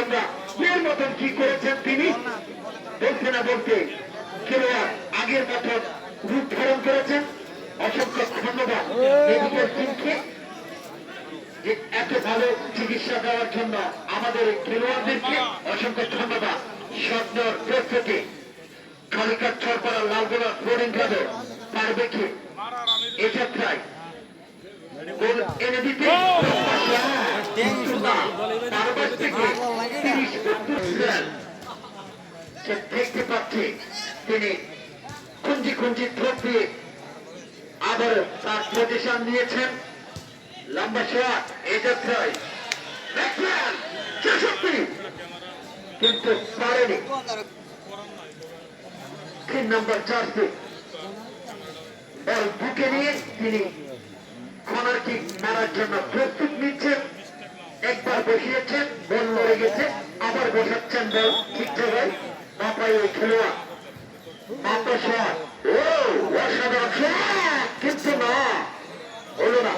আমরা এর মতন কি করেছেন তিনি বলতে না বলতে খেলোয়াড় আগের মতন রূপ ধারণ করেছেন। অসংখ্য ধন্যবাদ মেডিকেল টিমকে যে এত ভালো চিকিৎসা দেওয়ার জন্য আমাদের খেলোয়াড়দেরকে অসংখ্য ধন্যবাদ। স্বপ্নর প্রত্যেকে কালিকার ছড়পাড়া লালগোলা ফ্লোরিং ক্লাবে পারবে কি এ যাত্রায় এনে দিতে দেখতে পাচ্ছি তিনি কুঞ্জি কুঞ্জি থ্রোপ দিয়ে আবার তার পজিশন নিয়েছেন। লম্বা শট এ যাত্রায় কিন্তু পারেনি। 3 নম্বর জার্সি বল বুকে নিয়ে তিনি কর্নার কিক মারার জন্য প্রস্তুত নিচ্ছেন। একবার বসিয়েছেন, বল লড়ে গেছে, আবার বসাচ্ছেন বল ঠিক জায়গায়। মাথায় ওই খেলোয়াড় মাথা শট, ও অসাধারণ শট, কিন্তু না হলো না।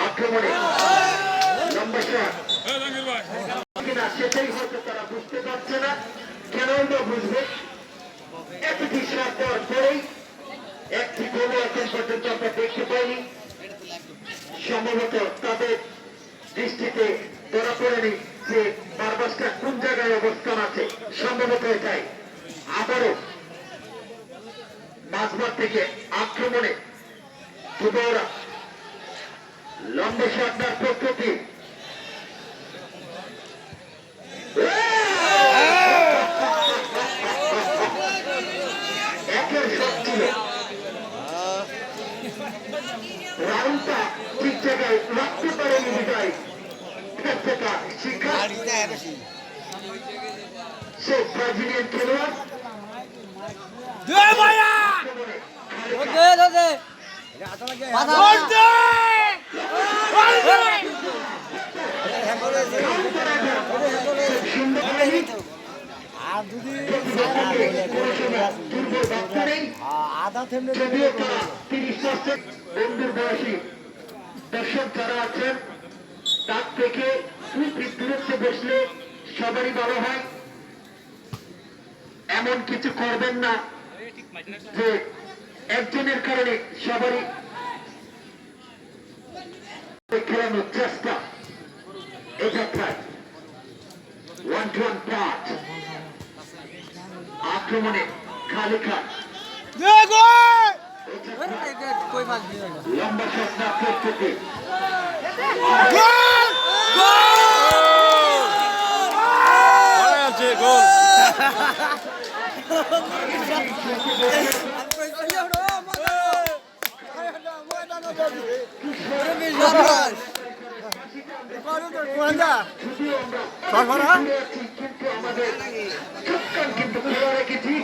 আক্রমণে লম্বা শট কিনা সেটাই হয়তো তারা বুঝতে পারছে না। কেন আমরা বুঝবে? একটি শট দেওয়ার পরেই একটি গোল এখন পর্যন্ত আমরা দেখতে পাইনি। সম্ভবত তাদের দৃষ্টিতে ধরা পড়েনি যে বারবাসটা কোন জায়গায় অবস্থান আছে। সম্ভবত এটাই আবারও মাঝমাঠ থেকে আক্রমণে যুবরা লম্বা শট দেওয়ার প্রস্তুতি। একের শট ছিল, রাউন্ডটা ঠিক জায়গায় রাখতে পারেনি বিদায়। শিক্ষা সে ব্রাজিলিয়ান খেলোয়াড় বন্ধুর বয়সী দর্শক যারা আছেন তার থেকে দূরত্বে বসলে সবারই ভালো হয়। এমন কিছু করবেন না যে একজনের কারণে সবারই খেলানোর চেষ্টা। এ যাত্রায় 1-1 পাঠ আক্রমণে খালি খান লম্বা শট না প্রস্তুতি। কিন্তু রেখেছি